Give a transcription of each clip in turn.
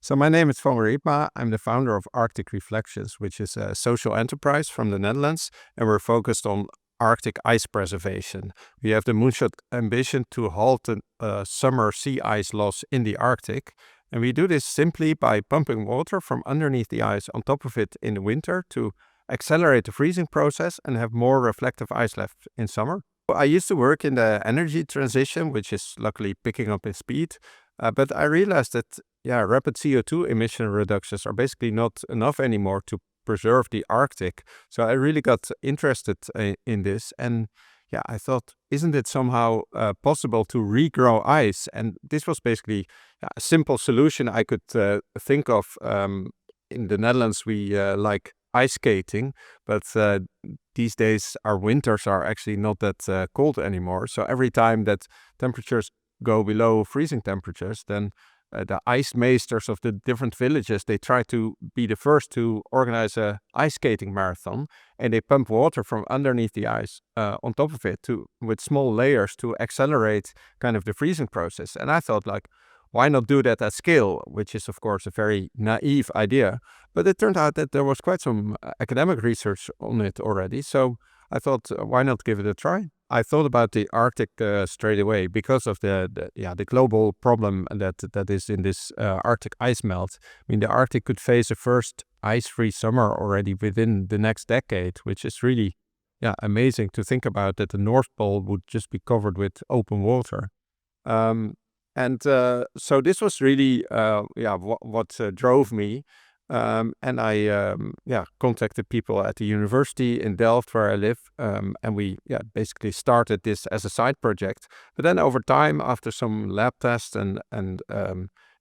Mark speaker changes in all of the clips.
Speaker 1: So my name is Fonger Ypma. I'm the founder of Arctic Reflections, which is a social enterprise from the Netherlands, and we're focused on Arctic ice preservation. We have the moonshot ambition to halt the summer sea ice loss in the Arctic, and we do this simply by pumping water from underneath the ice on top of it in the winter to accelerate the freezing process and have more reflective ice left in summer. I used to work in the energy transition, which is luckily picking up in speed, but I realized that rapid CO2 emission reductions are basically not enough anymore to preserve the Arctic. So I really got interested in this, and I thought, isn't it somehow possible to regrow ice? And this was basically a simple solution I could think of. In the Netherlands, we like ice skating, but these days our winters are actually not that cold anymore. So every time that temperatures go below freezing temperatures, then the ice meesters of the different villages, they try to be the first to organize a ice skating marathon, and they pump water from underneath the ice on top of it with small layers to accelerate kind of the freezing process. And I thought, like, why not do that at scale, which is of course a very naive idea, but it turned out that there was quite some academic research on it already. So I thought, why not give it a try? I thought about the Arctic straight away because of the global problem that is in this Arctic ice melt. I mean, the Arctic could face a first ice-free summer already within the next decade, which is really amazing to think about, that the North Pole would just be covered with open water. So this was really what drove me. And I contacted people at the university in Delft where I live, and we basically started this as a side project. But then over time, after some lab tests and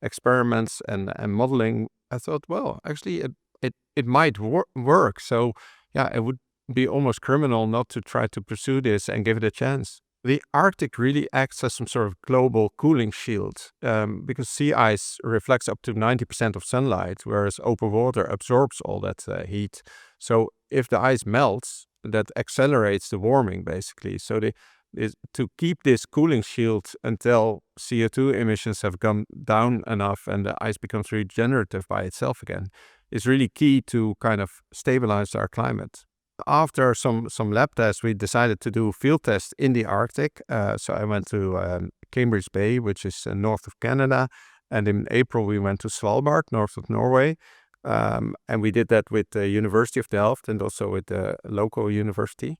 Speaker 1: experiments and modeling, I thought, well, actually it might work. So it would be almost criminal not to try to pursue this and give it a chance. The Arctic really acts as some sort of global cooling shield, because sea ice reflects up to 90% of sunlight, whereas open water absorbs all that heat. So if the ice melts, that accelerates the warming, basically. So to keep this cooling shield until CO2 emissions have gone down enough and the ice becomes regenerative by itself again is really key to kind of stabilize our climate. After some lab tests, we decided to do field tests in the Arctic. So I went to Cambridge Bay, which is north of Canada. And in April, we went to Svalbard, north of Norway. And we did that with the University of Delft and also with the local university.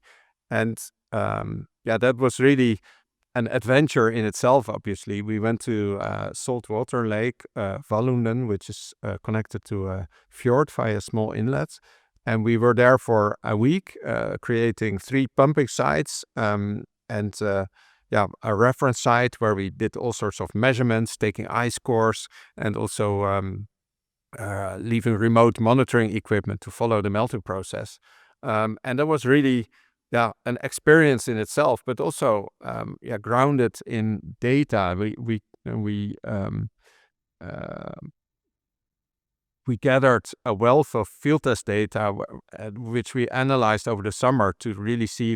Speaker 1: And that was really an adventure in itself, obviously. We went to saltwater lake, Valunden, which is connected to a fjord via small inlets. And we were there for a week, creating 3 pumping sites and a reference site where we did all sorts of measurements, taking ice cores, and also leaving remote monitoring equipment to follow the melting process. And that was really an experience in itself, but also grounded in data. We gathered a wealth of field test data, which we analyzed over the summer to really see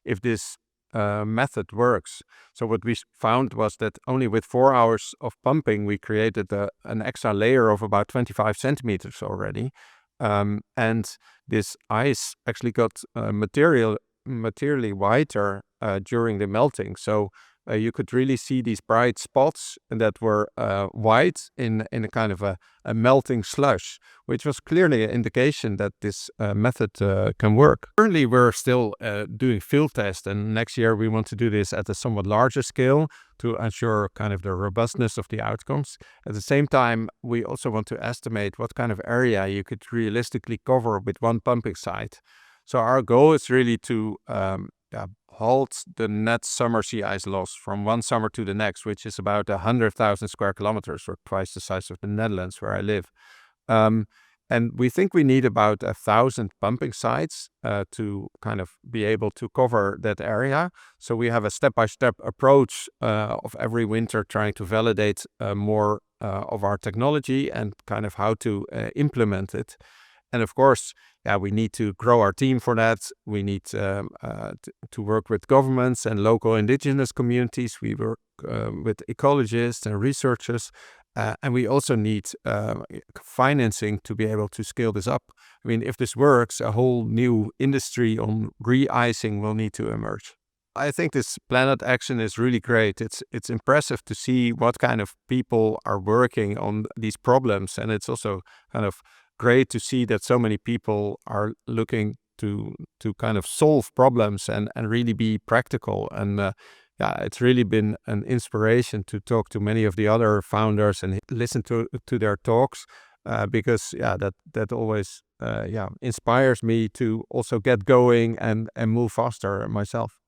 Speaker 1: if this method works. So what we found was that only with 4 hours of pumping, we created an extra layer of about 25 centimeters already. And this ice actually got materially whiter during the melting. So you could really see these bright spots that were white in a kind of a melting slush, which was clearly an indication that this method can work. Currently, we're still doing field tests, and next year we want to do this at a somewhat larger scale to ensure kind of the robustness of the outcomes. At the same time, we also want to estimate what kind of area you could realistically cover with one pumping site. So our goal is really to halt the net summer sea ice loss from one summer to the next, which is about 100,000 square kilometers, or twice the size of the Netherlands where I live. And we think we need about 1,000 pumping sites to kind of be able to cover that area. So we have a step-by-step approach of every winter trying to validate more of our technology and kind of how to implement it. And of course, we need to grow our team for that. We need to work with governments and local indigenous communities. We work with ecologists and researchers. And we also need financing to be able to scale this up. I mean, if this works, a whole new industry on re-icing will need to emerge. I think this Planet Action is really great. It's impressive to see what kind of people are working on these problems, and it's also kind of great to see that so many people are looking to kind of solve problems and really be practical. And yeah, it's really been an inspiration to talk to many of the other founders and listen to their talks, because yeah, that always inspires me to also get going and move faster myself.